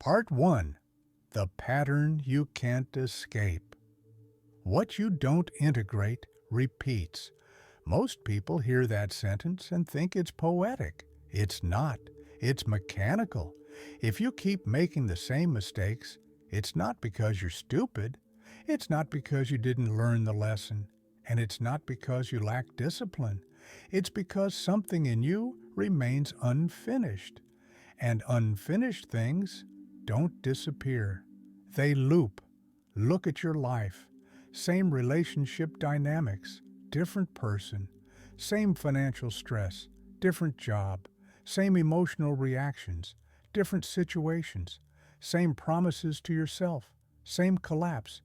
Part 1. The Pattern You Can't Escape. What you don't integrate repeats. Most people hear that sentence and think it's poetic. It's not. It's mechanical. If you keep making the same mistakes, it's not because you're stupid. It's not because you didn't learn the lesson. And it's not because you lack discipline. It's because something in you remains unfinished. And unfinished things don't disappear. They loop. Look at your life. Same relationship dynamics, different person. Same financial stress, different job. Same emotional reactions, different situations. Same promises to yourself, same collapse.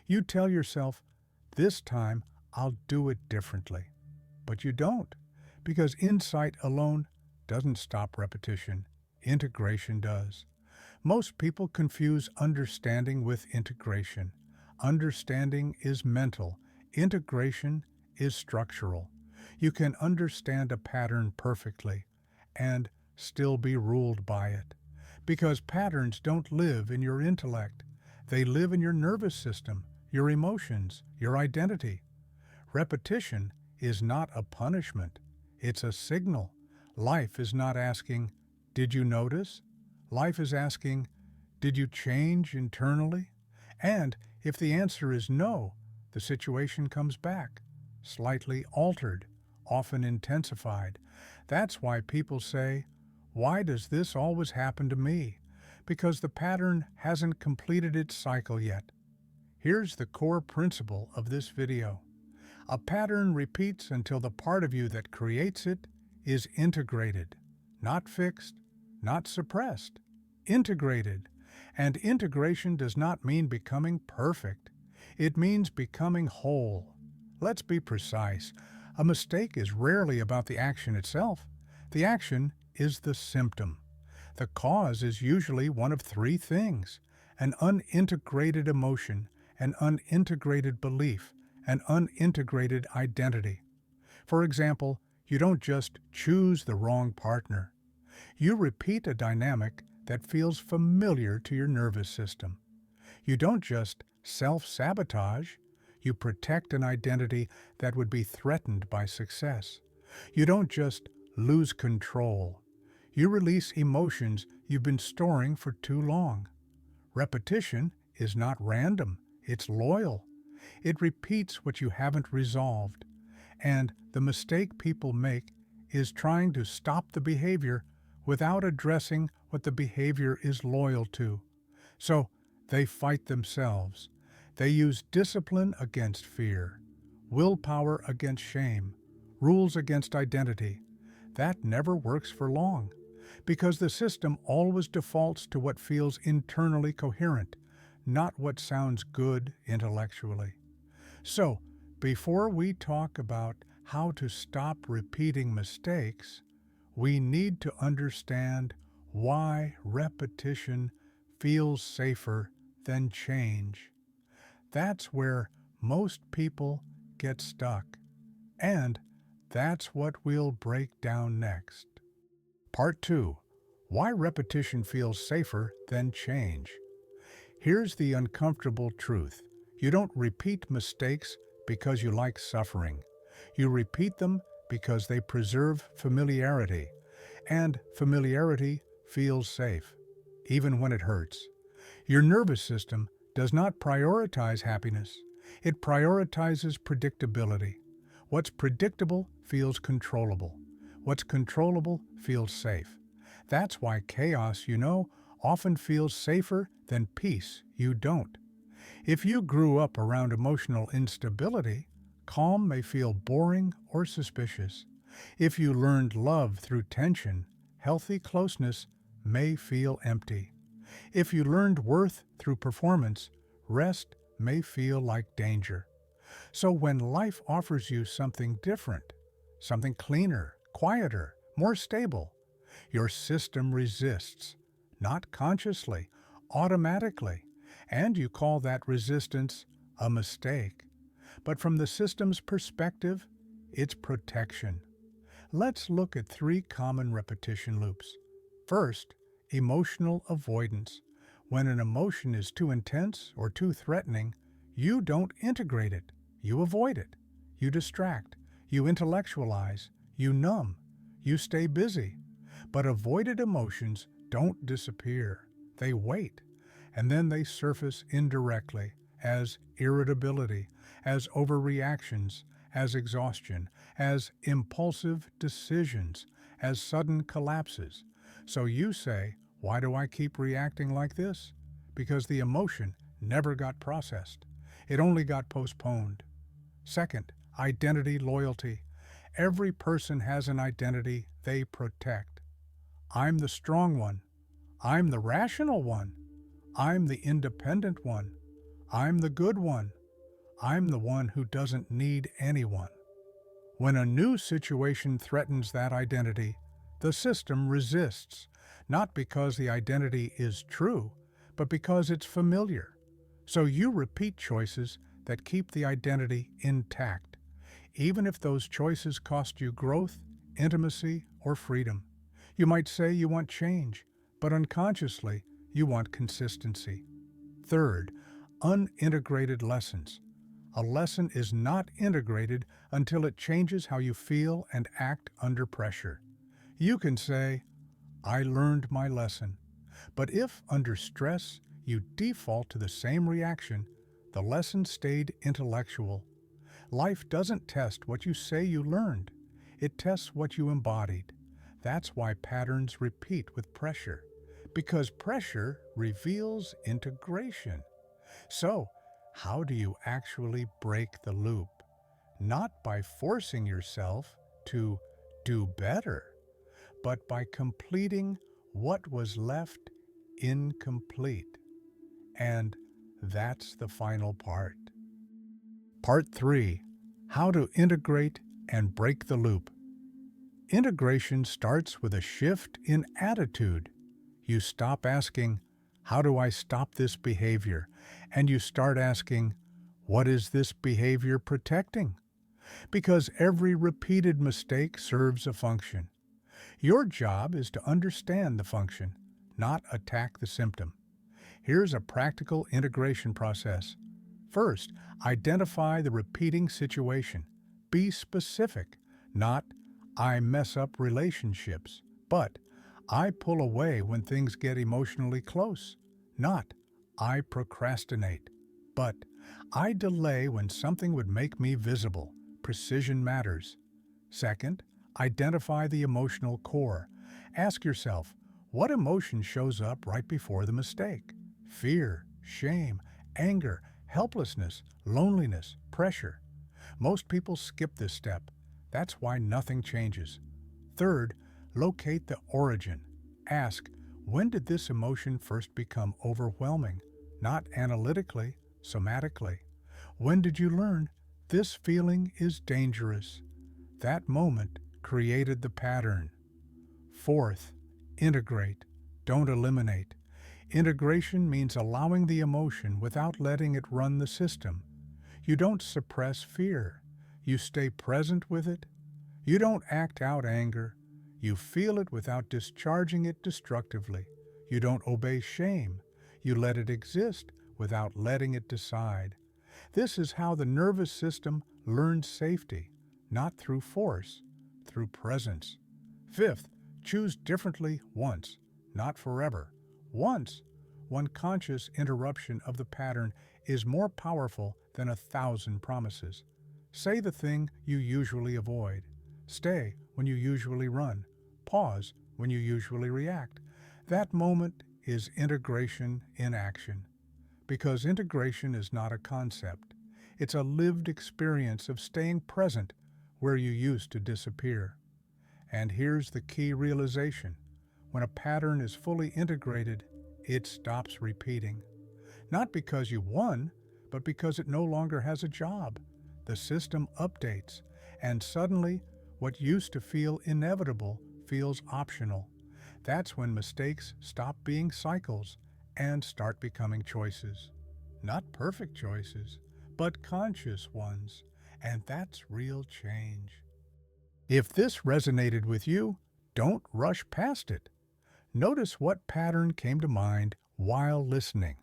You tell yourself, this time I'll do it differently. But you don't, because insight alone doesn't stop repetition. Integration does. Most people confuse understanding with integration. Understanding is mental. Integration is structural. You can understand a pattern perfectly and still be ruled by it. Because patterns don't live in your intellect. They live in your nervous system, your emotions, your identity. Repetition is not a punishment. It's a signal. Life is not asking, did you notice? Life is asking, did you change internally? And if the answer is no, the situation comes back, slightly altered, often intensified. That's why people say, why does this always happen to me? Because the pattern hasn't completed its cycle yet. Here's the core principle of this video. A pattern repeats until the part of you that creates it is integrated, not fixed, not suppressed, integrated. And integration does not mean becoming perfect. It means becoming whole. Let's be precise. A mistake is rarely about the action itself. The action is the symptom. The cause is usually one of three things: an unintegrated emotion, an unintegrated belief, an unintegrated identity. For example, you don't just choose the wrong partner. You repeat a dynamic that feels familiar to your nervous system. You don't just self-sabotage. You protect an identity that would be threatened by success. You don't just lose control. You release emotions you've been storing for too long. Repetition is not random. It's loyal. It repeats what you haven't resolved. And the mistake people make is trying to stop the behavior without addressing what the behavior is loyal to. So they fight themselves. They use discipline against fear, willpower against shame, rules against identity. That never works for long, because the system always defaults to what feels internally coherent, not what sounds good intellectually. So, before we talk about how to stop repeating mistakes, we need to understand why repetition feels safer than change. That's where most people get stuck. And that's what we'll break down next. Part 2. Why repetition feels safer than change. Here's the uncomfortable truth. You don't repeat mistakes because you like suffering. You repeat them because they preserve familiarity. And familiarity feels safe, even when it hurts. Your nervous system does not prioritize happiness. It prioritizes predictability. What's predictable feels controllable. What's controllable feels safe. That's why chaos, often feels safer than peace you don't. If you grew up around emotional instability, calm may feel boring or suspicious. If you learned love through tension, healthy closeness may feel empty. If you learned worth through performance, rest may feel like danger. So when life offers you something different, something cleaner, quieter, more stable, your system resists, not consciously, automatically, and you call that resistance a mistake. But from the system's perspective, it's protection. Let's look at three common repetition loops. First, emotional avoidance. When an emotion is too intense or too threatening, you don't integrate it. You avoid it. You distract. You intellectualize. You numb. You stay busy. But avoided emotions don't disappear. They wait, and then they surface indirectly as irritability, as overreactions, as exhaustion, as impulsive decisions, as sudden collapses. So you say, why do I keep reacting like this? Because the emotion never got processed. It only got postponed. Second, identity loyalty. Every person has an identity they protect. I'm the strong one. I'm the rational one. I'm the independent one. I'm the good one. I'm the one who doesn't need anyone. When a new situation threatens that identity, the system resists, not because the identity is true, but because it's familiar. So you repeat choices that keep the identity intact, even if those choices cost you growth, intimacy, or freedom. You might say you want change, but unconsciously, you want consistency. Third, unintegrated lessons. A lesson is not integrated until it changes how you feel and act under pressure. You can say, I learned my lesson. But if, under stress, you default to the same reaction, the lesson stayed intellectual. Life doesn't test what you say you learned. It tests what you embodied. That's why patterns repeat with pressure, because pressure reveals integration. So, how do you actually break the loop? Not by forcing yourself to do better, but by completing what was left incomplete. And that's the final part. Part 3. How to integrate and break the loop. Integration starts with a shift in attitude. You stop asking, how do I stop this behavior? And you start asking, what is this behavior protecting? Because every repeated mistake serves a function. Your job is to understand the function, not attack the symptom. Here's a practical integration process. First, identify the repeating situation. Be specific, not I mess up relationships, but I pull away when things get emotionally close, not I procrastinate, but I delay when something would make me visible. Precision matters. Second, identify the emotional core. Ask yourself, what emotion shows up right before the mistake? Fear, shame, anger, helplessness, loneliness, pressure. Most people skip this step. That's why nothing changes. Third, locate the origin. Ask, when did this emotion first become overwhelming? Not analytically, somatically. When did you learn this feeling is dangerous? That moment created the pattern. Fourth, integrate. Don't eliminate. Integration means allowing the emotion without letting it run the system. You don't suppress fear. You stay present with it. You don't act out anger. You feel it without discharging it destructively. You don't obey shame. You let it exist without letting it decide. This is how the nervous system learns safety, not through force, through presence. Fifth, choose differently once, not forever. Once, one conscious interruption of the pattern is more powerful than 1,000 promises. Say the thing you usually avoid. Stay when you usually run. Pause when you usually react. That moment is integration in action. Because integration is not a concept. It's a lived experience of staying present where you used to disappear. And here's the key realization. When a pattern is fully integrated, it stops repeating. Not because you won, but because it no longer has a job. The system updates, and suddenly, what used to feel inevitable feels optional. That's when mistakes stop being cycles and start becoming choices. Not perfect choices, but conscious ones. And that's real change. If this resonated with you, don't rush past it. Notice what pattern came to mind while listening.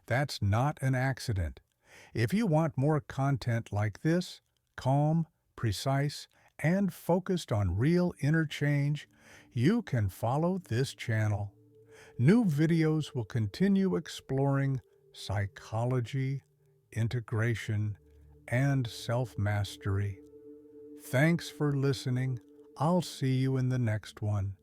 That's not an accident. If you want more content like this, calm, precise, and focused on real inner change, you can follow this channel. New videos will continue exploring psychology, integration, and self-mastery. Thanks for listening. I'll see you in the next one.